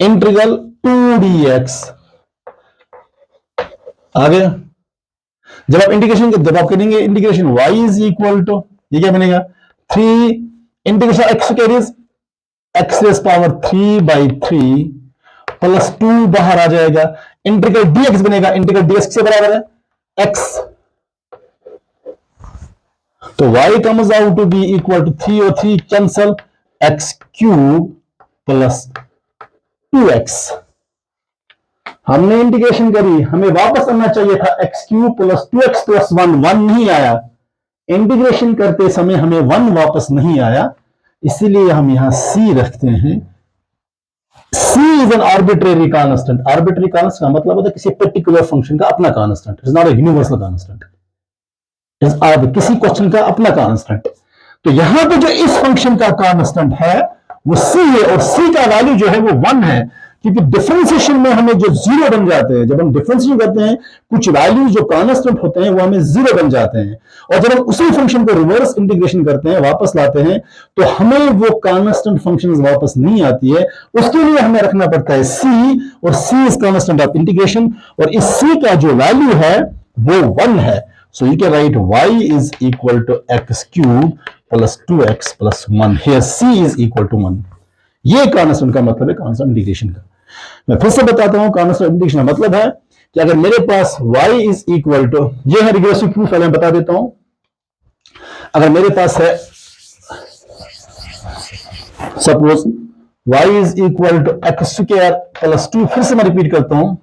इंटीग्रल 2dx। आ गया। जब आप इंटीग्रेशन, जब आप करेंगे integration y is equal to, ये क्या बनेगा, 3 integration x² x raise power 3/3 plus 2 बाहर आ जाएगा, इंटीग्रल dx बनेगा, इंटीग्रल dx से बराबर है x, तो y comes out to be equal to 3 और 3 कैंसल, x³ प्लस 2x। हमने इंटीग्रेशन करी, हमें वापस आना चाहिए था x³ प्लस 2x प्लस 1, 1 नहीं आया, इंटीग्रेशन करते समय हमें 1 वापस नहीं आया, इसीलिए हम यहां c रखते हैं। c is an arbitrary constant. Arbitrary constant का मतलब होता है किसी पर्टिकुलर फंक्शन का अपना constant, it is not a universal constant, किसी क्वेश्चन का अपना कांस्टेंट। तो यहां पे जो इस फंक्शन का कांस्टेंट है वो c है, और c का वैल्यू जो है वो 1 है, क्योंकि डिफरेंशिएशन में हमें जो जीरो बन जाते हैं, जब हम डिफरेंशिएशन करते हैं कुछ वैल्यूज जो कांस्टेंट होते हैं वो हमें जीरो बन जाते हैं, और जब हम उसी फंक्शन को रिवर्स इंटीग्रेशन करते हैं, वापस लाते हैं, तो हमें वो कांस्टेंट फंक्शन वापस नहीं आती है। उसके लिए हमें रखना पड़ता है सी, और सी इज कांस्टेंट ऑफ इंटीग्रेशन, और इस सी का जो वैल्यू है वो 1 है। So you can write y is equal to x cube plus 2x plus 1। Here c is equal to 1। ये कांस्टेंट का मतलब है कांस्टेंट इंटीग्रेशन का। मैं फिर से बताता हूं, कांस्टेंट इंटीग्रेशन का मतलब है कि अगर मेरे पास y इज इक्वल टू, ये है रिग्रेसिव प्रूफ, पहले मैं बता देता हूं। अगर मेरे पास है suppose y is equal to x square plus 2, फिर से मैं रिपीट करता हूं,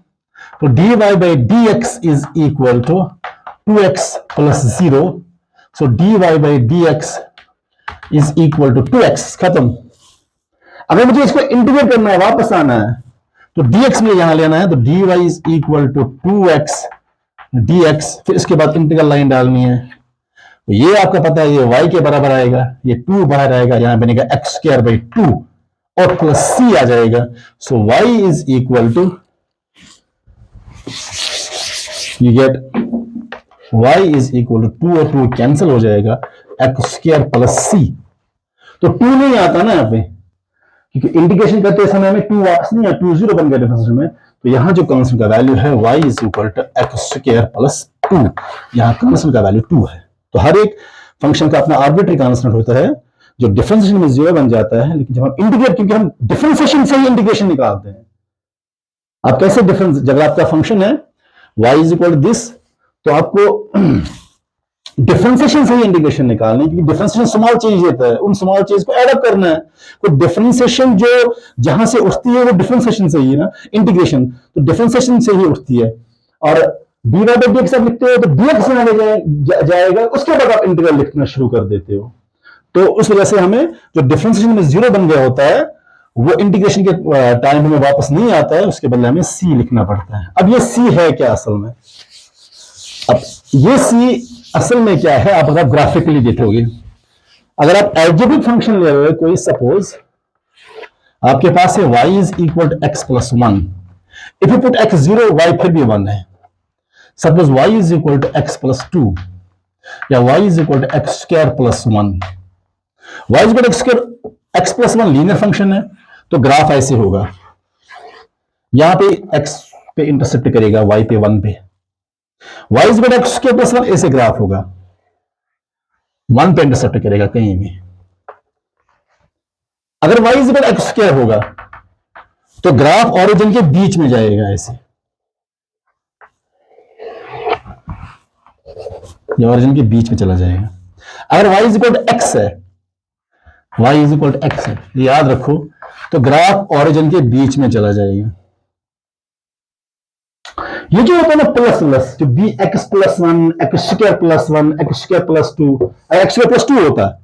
तो dy by dx is equal to 2x plus 0। So dy by dx is equal to 2x, खत्म। अगर मुझे इसको इंटीग्रेट करना है, वापस आना है, तो dx में यहां लेना है, तो dy is equal to 2x dx, फिर इसके बाद इंटीग्रल लाइन डालनी है। तो ये आपका पता है, ये y के बराबर आएगा, ये 2 बाहर आएगा, यहां बनेगा एक्स स्क्वायर बाई 2 और प्लस c आ जाएगा। So y is equal to, you get y is equal to 2 और 2 कैंसिल हो जाएगा, एक्स स्क्वायर प्लस c। तो 2 नहीं आता ना यहाँ पे, क्योंकि इंटीग्रेशन करते समय में 2 वापस नहीं आया, 2 0 बन गया डिफरेंशियल में। तो यहां जो कांस्टेंट का वैल्यू है y is equal to x square plus 2, यहां कांस्टेंट का वैल्यू 2 है। तो हर एक फंक्शन का अपना आर्बिट्री कांस्टेंट होता है जो डिफरेंशिएशन में 0 बन जाता है, लेकिन जब हम इंटीग्रेट, क्योंकि हम डिफरेंशिएशन से ही इंटीग्रेशन निकालते हैं। आप कैसे डिफरेंस, जब आपका फंक्शन है y is equal to this, तो आपको डिफरेंशिएशन से ही इंटीग्रेशन निकालना है, क्योंकि डिफरेंशिएशन स्मॉल चेंज देता है, उन स्मॉल चेंज को ऐड अप करना है। तो डिफरेंशिएशन जो जहां से उठती है वो डिफरेंशिएशन से ही है ना, इंटीग्रेशन तो डिफरेंशिएशन से ही उठती है। और dy बाई dx आप लिखते हो तो dx में जाएगा, उसके बाद आप इंटीग्रल लिखना शुरू कर देते हो। तो उस वजह से हमें जो डिफरेंशिएशन में 0 बन गया होता है वो इंटीग्रेशन के टाइम हमें वापस नहीं आता है, उसके बदले हमें c लिखना पड़ता है। अब ये c है क्या असल में? अब ये c असल में क्या है आप ग्राफिकली देखोगे। अगर आप एल्जेब्रिक फंक्शन ले रहे हो कोई, सपोज आपके पास है y is equal to x plus 1, if you put x 0, y फिर भी 1 है। Suppose y is equal to x plus 2 या y is equal to x square plus 1। y is equal to x square, x plus 1 linear function है, तो graph ऐसे होगा, यहां पे x पे इंटरसेप्ट करेगा, y पे 1 पे, y is equal to x square plus 1 ऐसे ग्राफ होगा, 1 पे इंटरसेप्ट करेगा कहीं भी। अगर y is equal to x square होगा तो ग्राफ ओरिजिन के बीच में जाएगा ऐसे, ये ओरिजिन के बीच में चला जाएगा। अगर y is equal to x है, y is equal to x है, याद रखो, तो ग्राफ ओरिजिन के बीच में चला जाएगा। ये जो होता है ना प्लस प्लस, जो बी x plus 1, x square plus 1, x square plus 2, x square plus 2 होता है,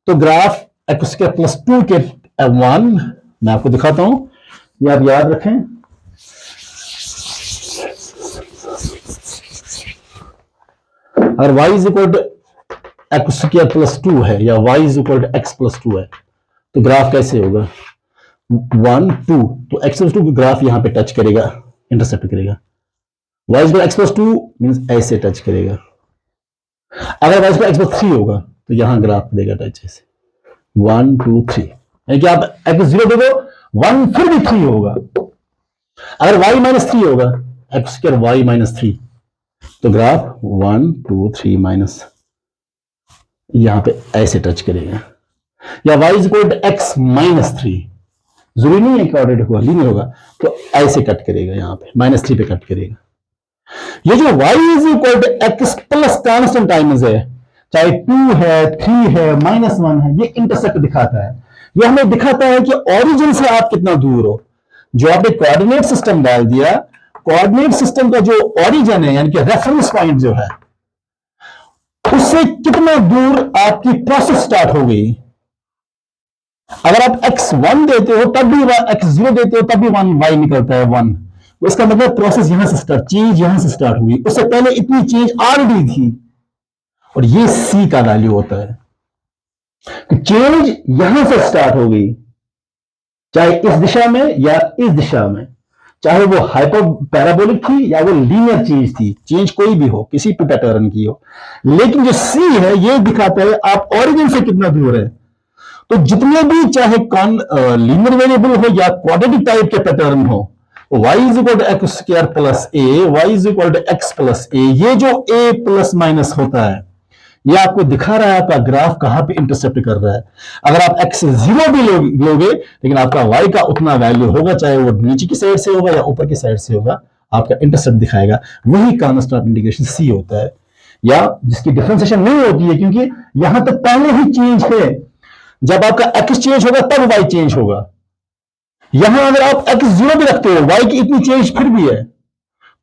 तो ग्राफ एक्स स्क्वायर प्लस 2 के 1, मैं आपको दिखाता हूं, ये आप याद रखें। अगर y is equal to x square plus 2 है या y is equal to x plus 2 है, तो ग्राफ कैसे होगा? 1 2, तो एक्स प्लस 2 ग्राफ यहां पे टच करेगा, इंटरसेप्ट करेगा। y is equal x plus 2 means ऐसे टच करेगा। अगर y is equal x plus 3 होगा तो यहां ग्राफ करेगा टच ऐसे, 1 2 3, यानी कि आप x 0 दे दो, 1 फिर भी 3 होगा। अगर y माइनस 3 होगा, एक्स स्क्वायर y माइनस 3, तो ग्राफ 1 2 3 माइनस यहां पे ऐसे टच करेगा। या y is equal to x minus 3, जरूरी नहीं है कि ऑर्डर होगा, लीनियर होगा, तो ऐसे कट करेगा, यहां पे -3 पे कट करेगा। ये जो y is equal to x plus constant times है, चाहे 2 है 3 है -1 है, ये इंटरसेप्ट दिखाता है। ये हमें दिखाता है कि ओरिजिन से आप कितना दूर हो। जो आपने कोऑर्डिनेट सिस्टम डाल दिया, कोऑर्डिनेट सिस्टम का जो ओरिजिन है यानी कि रेफरेंस पॉइंट जो है, उससे कितना दूर आपकी प्रोसेस स्टार्ट हो गई। अगर आप x1 देते हो तब भी x0 देते हो तब भी 1 y निकलता है 1, इसका मतलब प्रोसेस यहां से स्टार्ट, चेंज यहां से स्टार्ट हुई, उससे पहले इतनी चेंज ऑलरेडी थी। और ये c का वैल्यू होता है कि चेंज यहां से स्टार्ट हो गई, चाहे इस दिशा में या इस दिशा में, चाहे वो हाइपर पैराबोलिक थी या वो लीनियर चेंज थी, चेंज कोई भी हो, किसी भी पैटर्न की हो, लेकिन जो सी है ये दिखाता है आप ओरिजिन से कितना दूर है। तो जितने भी चाहे लीनियर वेरिएबल हो या क्वाड्रेटिक टाइप के पैटर्न हो, y is equal to x square plus a, y is equal to x plus a, ये जो a प्लस माइनस होता है ये आपको दिखा रहा है आपका ग्राफ कहां पे इंटरसेप्ट कर रहा है। अगर आप x 0 भी लोगे लेकिन आपका y का उतना वैल्यू होगा, चाहे वो नीचे की साइड से होगा या ऊपर की साइड से होगा, आपका इंटरसेप्ट दिखाएगा। वही कांस्टेंट ऑफ इंटीग्रेशन c होता है, या जिसकी डिफरेंशिएशन नहीं होती है, क्योंकि यहां तक पहले ही चेंज है। जब आपका x चेंज होगा तब y चेंज होगा। यहां अगर आप x 0 भी रखते हो, y की इतनी चेंज फिर भी है।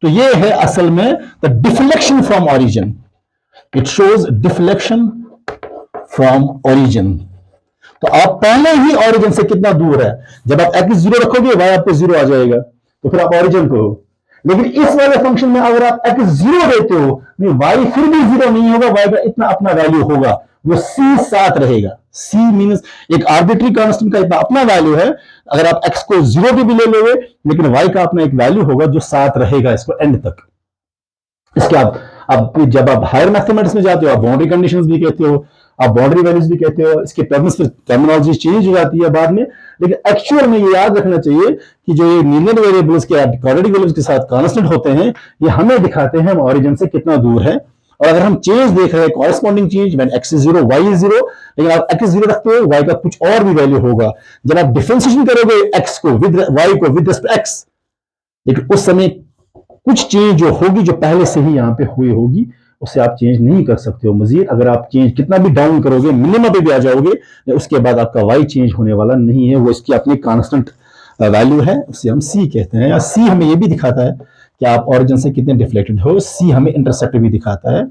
तो ये है असल में the deflection from origin. It shows deflection from origin. तो आप पहले ही ओरिजिन से कितना दूर है। जब आप x 0 रखोगे y आपको 0 आ जाएगा, तो फिर आप ओरिजिन को हो। लेकिन इस वाले फंक्शन में अगर आप x 0 देते हो, नहीं y फिर भी 0 नहीं होगा, y का इतना अपना वैल्यू होगा, वो c साथ रहेगा। c मींस एक आर्बिट्री कांस्टेंट का इतना अपना वैल्यू है। अगर आप x को 0 पे भी ले लोगे, लेकिन y का अपना एक वैल्यू होगा जो साथ रहेगा इसको एंड तक। इसके अब जब आप हायर मैथमेटिक्स में जाते हो, आप बाउंड्री कंडीशंस भी कहते हो, आप बाउंड्री वैल्यूज भी कहते हो, इसके टर्म्स में टर्मिनोलॉजी चेंज हो जाती है बाद में। लेकिन एक्चुअल में ये याद रखना चाहिए कि जो ये लीनियर वेरिएबल्स के क्वाड्रेटिक वेरिएबल्स के साथ कांस्टेंट होते हैं, ये हमें दिखाते हैं हम ओरिजिन से कितना दूर है। और अगर हम चेंज देख रहे हैं, corresponding change, when x is 0 y is 0, लेकिन आप x 0 रखते हो, y का कुछ और भी वैल्यू होगा। जब आप डिफरेंशिएशन करोगे x को विद y को विद रिस्पेक्ट x, लेकिन उस समय कुछ चेंज जो होगी जो पहले से ही यहां पे हुई होगी, उससे आप चेंज नहीं कर सकते हो मजीद। अगर आप चेंज कितना भी डाउन करोगे, मिनिमम पे भी आ जाओगे, उसके बाद आपका y चेंज होने वाला नहीं है। वो इसकी अपनी कांस्टेंट वैल्यू है, उसे हम c कहते हैं। या c हमें ये भी दिखाता है कि आप ओरिजिन से कितने डिफ्लेक्टेड हो। c हमें इंटरसेप्ट भी दिखाता है।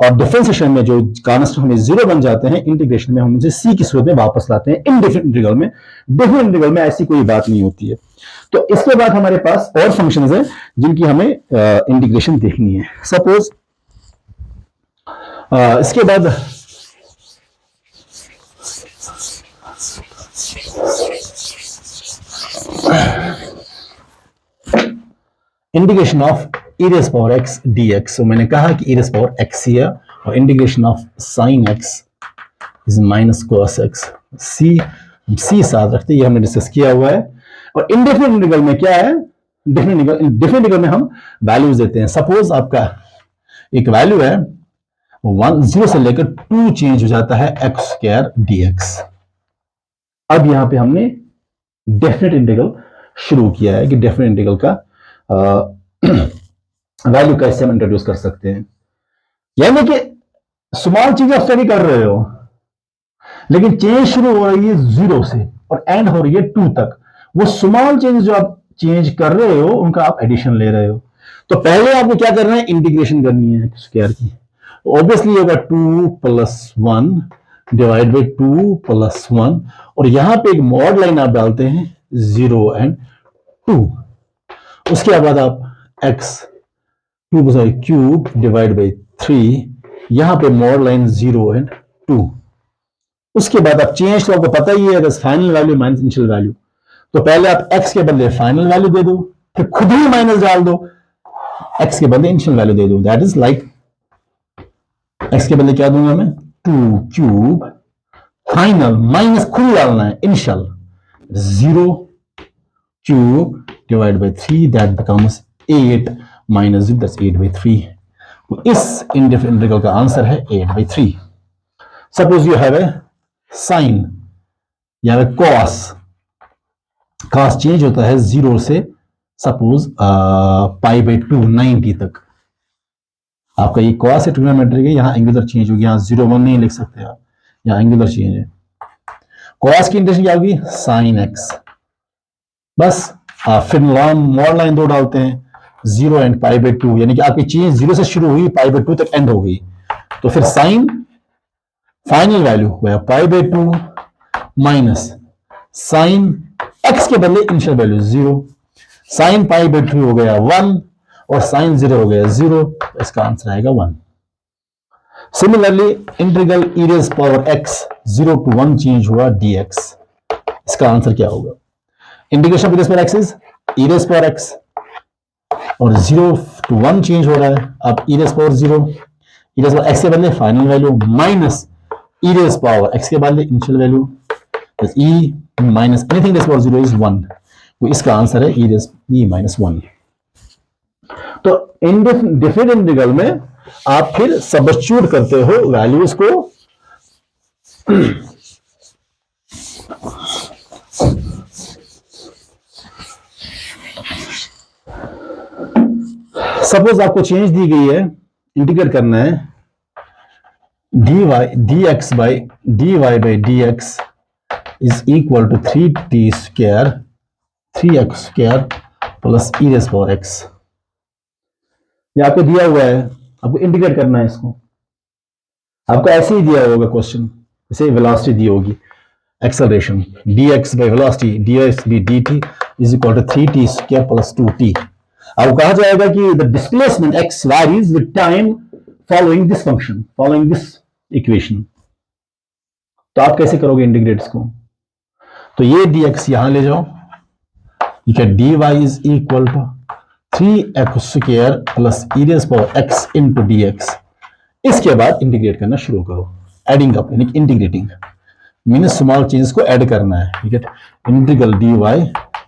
और डिफरेंशिएशन में जो कांस्टेंट हमें 0 बन जाते हैं, इंटीग्रेशन में हम उसे c की सूरत में वापस लाते हैं। इनडेफिनिट इंटीग्रल में, डेफिनिट इंटीग्रल में ऐसी कोई बात नहीं होती है। तो इसके बाद हमारे पास और फंक्शंस हैं जिनकी हमें इंटीग्रेशन देखनी है। सपोज इसके बाद integration of e raised power x dx। तो मैंने कहा कि e raised power x ही है, और integration of sin x is minus cos x। c साथ रखते, ये हमने डिस्कस किया हुआ है। और इंडेफिनिट इंटीग्रल में क्या है, डेफिनिट इंटीग्रल में हम वैल्यूज देते हैं। सपोज आपका एक वैल्यू है 1 0 से लेकर 2 चेंज हो जाता है x स्क्वायर dx। अब यहां पे हमने डेफिनेट इंटीग्रल शुरू किया है कि डेफिनेट इंटीग्रल का वैल्यू कैसे हम इंट्रोड्यूस कर सकते हैं। यानी कि स्मॉल चीज आप स्टडी कर रहे हो, लेकिन चेंज शुरू हो रही है 0 से और एंड हो रही है 2 तक। वो स्मॉल चेंज जो आप चेंज कर रहे हो, उनका आप एडिशन ले रहे हो। तो पहले आपको क्या करना है, इंटीग्रेशन करनी है स्क्वायर की। ऑब्वियसली होगा 2 + 1 डिवाइड बाई 2 + 1, और यहां पे एक मॉड लाइन आप डालते हैं 0 और 2। उसके बाद आप x क्यूब डिवाइड बाई 3, यहां पे मॉड लाइन 0 और 2। उसके बाद आप चेंज, तो आपको पता ही है final value minus initial value. तो पहले आप x के बदले फाइनल वैल्यू दे दो, फिर खुद ही माइनस डाल दो, x के बदले इनिशियल वैल्यू दे दो। दैट इज लाइक x के बदले क्या दूंगा मैं, 2 क्यूब फाइनल माइनस खुद डालना है initial 0 cube divide by 3, that becomes 8 minus 0, that's 8/3। तो इस इंडेफिनिट इंटीग्रल का आंसर है 8/3। Suppose you have a sine या कॉस चेंज होता है 0 से सपोज π/2 90 तक। आपका ये कॉस है, ट्रिग्नोमेट्री है, यहां एंगुलर चेंज होगी, यहां 0 1 नहीं लिख सकते आप, यहां एंगुलर चेंज है। कॉस की इंटेंशन क्या होगी, साइन एक्स। बस फिर मॉड लाइन 2 डालते हैं 0 और π/2, यानी कि आपकी चेंज 0 से शुरू हुई, π/2 तक एंड हो गई। तो फिर sine final value π/2 minus sine x के बदले इनिशियल वैल्यू 0, साइन π/2 हो गया 1 और साइन 0 हो गया 0। इसका आंसर आएगा 1। Similarly integral e raised power x 0 to 1 change हुआ dx, इसका आंसर क्या होगा। Integration of e raise power x is e raise power x, और 0 to 1 चेंज हो रहा है। अब e raise power 0, e raise power x के बदले final value minus e raise power x के बदले initial value, e minus anything rays power 0 is 1, तो इसका आंसर है e माइनस 1। तो डिफरेंट इंटीग्रल में आप फिर सब्स्टिट्यूट करते हो वैल्यूज को, सपोज आपको चेंज दी गई है, इंटीग्रेट करना है dx by dx is equal to 3t square 3x square plus e raise power x। ये आपको दिया हुआ है, आपको इंटीग्रेट करना है इसको। आपको ऐसे ही दिया होगा क्वेश्चन, जैसे वेलोसिटी दी होगी, acceleration dx by velocity dx by dt is equal to 3t square plus 2t। अब कहा जाएगा कि the displacement x varies with time following this function, following this equation। तो आप कैसे करोगे इंटीग्रेट इसको? तो ये dx यहां ले जाओ, you get dy is equal to 3x square plus e raise power x into dx। इसके बाद इंटीग्रेट करना शुरू करो, एडिंग अप यानी इंटीग्रेटिंग, मीन्स स्मॉल चेंज को ऐड करना है। ठीक है, integral dy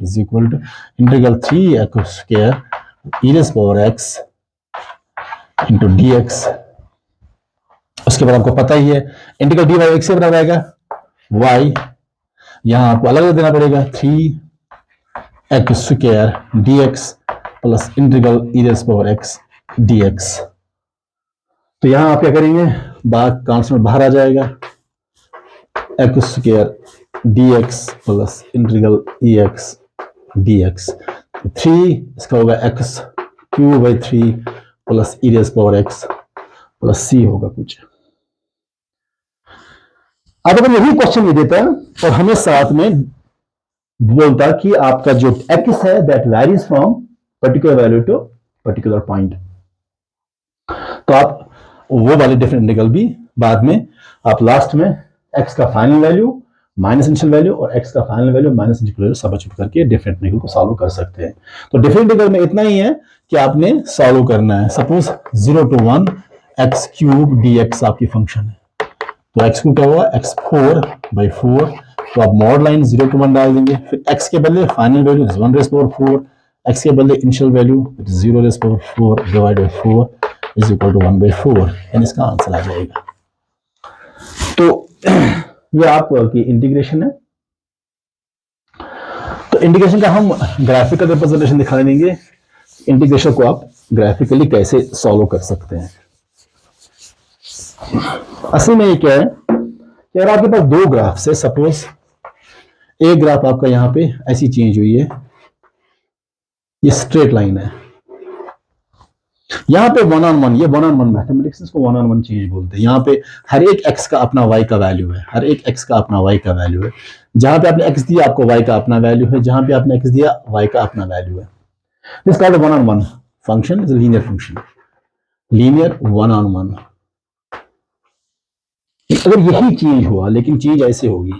is equal to integral 3x square e raise power x into dx। उसके बाद आपको पता ही है इंटीग्रल dy x से बराबर आएगा y, यहां आपको अलग देना पड़ेगा 3x square dx plus integral e raise power x dx। तो यहां आप क्या करेंगे, बाहर कांस्टेंट बाहर आ जाएगा, x square dx plus integral ex dx। 3 इसका होगा x cube by 3 plus e raise power x plus c होगा कुछ। अब अगर यही क्वेश्चन दे देता और हमें साथ में बोलता कि आपका जो x है that varies from particular value to particular point, तो आप वो वाले डिफरेंट इंटीग्रल भी बाद में आप लास्ट में x का final value minus initial value और x का final value minus initial value substitute करके डिफरेंट इंटीग्रल को सॉल्व कर सकते हैं। तो डिफरेंट इंटीग्रल में इतना ही है कि आपने सॉल्व करना है। Suppose 0 to 1 x cube dx आपकी फंक्शन है, तो x को क्या हुआ x4 by 4, तो आप मॉड लाइन 0 to 1 डाल देंगे, फिर x के बदले final value 1 raise power 4, x के बदले initial value 0 raise power 4 divide by 4 is equal to 1 by 4, यानी इसका आंसर आ जाएगा। तो ये आपकी इंटीग्रेशन है। तो इंटीग्रेशन का हम ग्राफिकल रिप्रेजेंटेशन दिखा देंगे, इंटीग्रेशन को आप ग्राफिकली कैसे सॉल्व कर सकते हैं। असल में ये क्या है कि अगर आपके पास दो ग्राफ्स है, सपोज एक ग्राफ आपका यहां पे ऐसी चेंज हुई है, ये स्ट्रेट लाइन है, यहां पे वन ऑन वन, ये वन ऑन वन मैथमेटिक्स इसको वन ऑन वन चेंज बोलते हैं। यहां पे हर एक x का अपना y का वैल्यू है, हर एक x का अपना y का वैल्यू है। जहां पे आपने x दिया आपको y का अपना वैल्यू है, जहां पे आपने x दिया y का अपना वैल्यू है। This called one on one function is a linear function, linear one on one. अगर यही चेंज हुआ, लेकिन चेंज ऐसे होगी,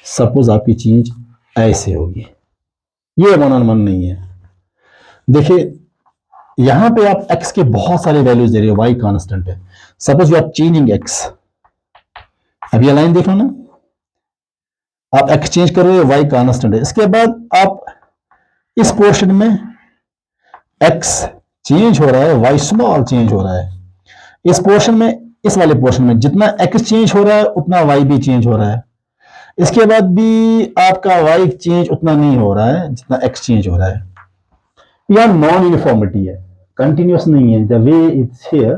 सपोज आपकी चेंज ऐसे होगी, ये वन ऑन वन नहीं है। देखिए यहां पे आप x के बहुत सारे वैल्यूज दे रहे हो, y कांस्टेंट है, suppose you are changing x। अब ये लाइन देखो ना, आप x चेंज कर रहे हो, y कांस्टेंट है। इसके बाद आप इस पोर्शन में x चेंज हो रहा है, y स्मॉल चेंज हो रहा है। इस पोर्शन में, इस वाले पोर्शन में जितना x चेंज हो रहा है उतना y भी चेंज हो रहा है। इसके बाद भी आपका y चेंज उतना नहीं हो रहा है जितना x चेंज हो रहा है। यह नॉन यूनिफॉर्मिटी है, कंटिन्यूअस नहीं है। The way it's here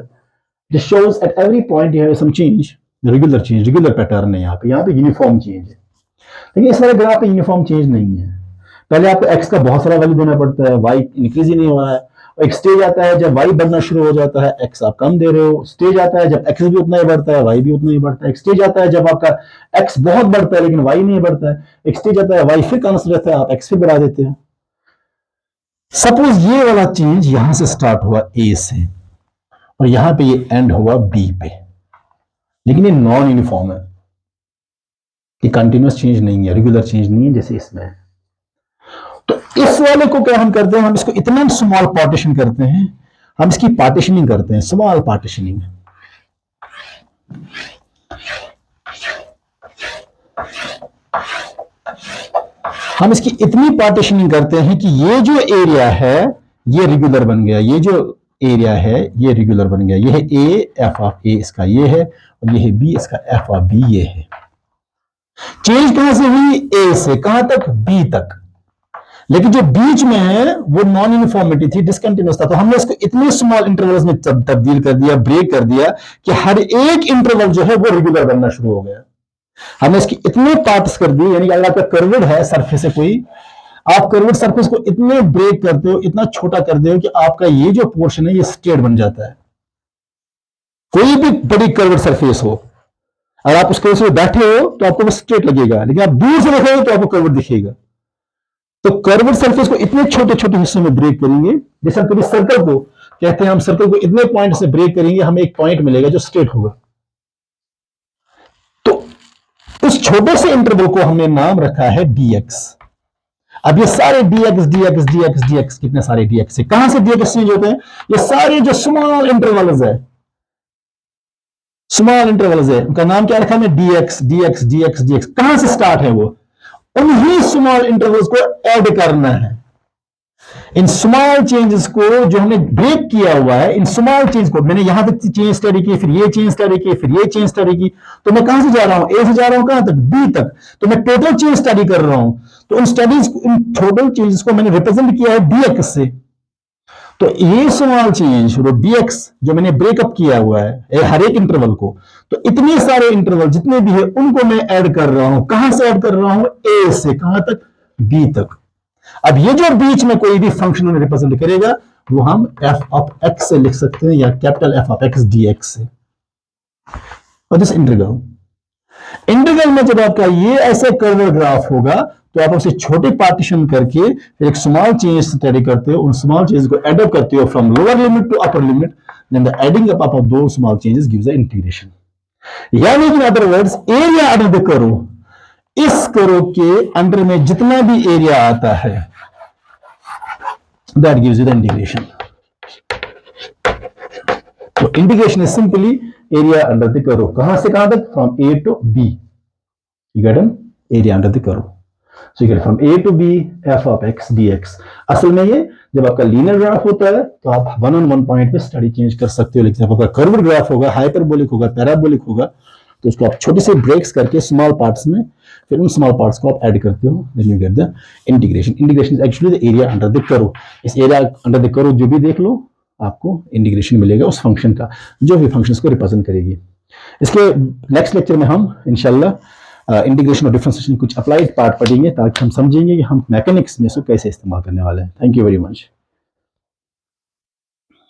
this shows at every point you have some change, regular change, regular pattern है। यहाँ पे यूनिफॉर्म चेंज है, लेकिन इस वाले ग्राफ पे यूनिफॉर्म चेंज नहीं है। पहले आपको x का बहुत सारा वैल्यू देना पड़ता है, y इंक्रीज ही नहीं हो रहा है। और एक स्टेज आता है जब y बढ़ना शुरू हो जाता है, x आप कम दे रहे हो। स्टेज आता है जब x भी उतना ही बढ़ता है, y भी उतना ही बढ़ता है। एक स्टेज आता है जब आपका x बहुत बढ़ता है लेकिन y नहीं बढ़ता है। एक स्टेज आता है y फिर कांस्टेंट रहता है, आप x फिर बढ़ा देते हो। सपोज ये वाला चेंज यहां से स्टार्ट हुआ a से और यहां पे ये एंड हुआ b पे, लेकिन ये नॉन यूनिफॉर्म है, ये कंटिन्यूअस चेंज नहीं है, रेगुलर चेंज नहीं है जैसे इसमें है। तो इस वाले को क्या हम करते हैं, हम इसको इतना स्मॉल पार्टीशन करते हैं, हम इसकी पार्टीशनिंग करते हैं, स्मॉल पार्टीशनिंग। हम इसकी इतनी पार्टीशनिंग करते हैं कि ये जो एरिया है ये रेगुलर बन गया, ये जो एरिया है ये रेगुलर बन गया। ये है ए, एफ ऑफ ए इसका ये है, और ये है बी, इसका एफ ऑफ बी ये है। चेंज कहां से हुई, ए से कहां तक, बी तक। लेकिन जो बीच में है वो नॉन यूनिफॉर्मिटी थी, डिसकंटिन्यूअस था, तो हमने इसको इतने स्मॉल इंटरवल्स में तब्दील कर दिया, ब्रेक कर दिया कि हर एक इंटरवल जो है वो रेगुलर बनना शुरू हो गया। हमने इसकी इतने पार्ट्स कर दिए, यानी कि अगर आपका कर्व्ड है सरफेस है कोई, आप कर्व्ड सरफेस को इतने ब्रेक करते हो, इतना छोटा कर दे हो कि आपका ये जो पोर्शन है ये स्ट्रेट बन जाता है। कोई भी बड़ी कर्व्ड सरफेस हो, अगर आप उसके ऊपर बैठे हो तो आपको वो स्ट्रेट लगेगा, लेकिन आप दूर से देखोगे तो आपको कर्व्ड दिखेगा। तो कर्व्ड सरफेस को इतने छोटे छोटे हिस्सों में ब्रेक करेंगे, जैसे हम कभी सर्कल को कहते हैं, हम सर्कल को इतने पॉइंट से ब्रेक करेंगे, हमें एक पॉइंट मिलेगा जो स्ट्रेट होगा। तो उस छोटे से इंटरवल को हमने नाम रखा है dx। अब ये सारे dx dx dx dx, कितने सारे dx है, कहां से dx चेंज होते हैं, ये सारे जो स्मॉल इंटरवल्स है, स्मॉल इंटरवल्स है, उनका नाम क्या रखा है, dx dx dx dx। कहां से स्टार्ट है वो, उन्हीं स्मॉल इंटरवल्स को ऐड करना है। इन स्मॉल चेंजेस को जो हमने ब्रेक किया हुआ है, इन स्मॉल चेंज को मैंने यहां तक चेंज स्टडी की, फिर ये चेंज स्टडी की, फिर ये चेंज स्टडी की, तो मैं कहां से जा रहा हूं, ए से जा रहा हूं कहां तक, बी तक, तो मैं टोटल चेंज स्टडी कर रहा हूं। तो in studies, in total changes को मैंने रिप्रेजेंट किया है dx से। तो ये स्मॉल चेंज dx जो मैंने ब्रेकअप किया हुआ है हर एक इंटरवल को, तो इतने सारे इंटरवल जितने भी है उनको मैं ऐड कर रहा हूं। कहां से ऐड कर रहा हूं, ए से कहां तक, बी तक। अब ये जो बीच में कोई भी फंक्शन रिप्रेजेंट करेगा वो हम एफ ऑफ एक्स से लिख सकते हैं, या capital F of x dx से। और दिस इंटीग्रल में जब आपका ये ऐसे कर्व ग्राफ होगा तो आप उसे छोटे पार्टीशन करके फिर एक स्मॉल चेंज स्टडी करते हो, उन स्मॉल चेंज को एड अप करते हो from lower limit to upper limit, then the adding up of दो small changes gives the integration. यानी कि in other words, area under the curve, इस कर्व के अंडर में जितना भी एरिया आता है that gives you the integration. तो integration is simply area under the curve, कहां से कहां तक, from A to B, you get an area under the curve. So you get from A to B f of x dx। असल में ये जब आपका लीनियर ग्राफ होता है तो आप वन ऑन वन पॉइंट पे स्टडी चेंज कर सकते हो, लेकिन जब आपका कर्व्ड ग्राफ होगा, हाइपरबोलिक होगा, पैराबोलिक होगा, तो उसको आप छोटे से ब्रेक्स करके स्मॉल पार्ट्स में, फिर उन स्मॉल पार्ट्स को आप ऐड करते हो, then you get the integration. Integration is actually the area under the curve. इस एरिया अंडर द कर्व जो भी देख लो, आपको इंटीग्रेशन मिलेगा उस फंक्शन का जो भी फंक्शंस को रिप्रेजेंट करेगी। इसके नेक्स्ट लेक्चर में हम इंशाल्लाह इंटीग्रेशन और डिफरेंशिएशन कुछ अप्लाइड पार्ट पढ़ेंगे, ताकि हम समझेंगे कि हम मैकेनिक्स में इसको कैसे इस्तेमाल करने वाले हैं। Thank you very much.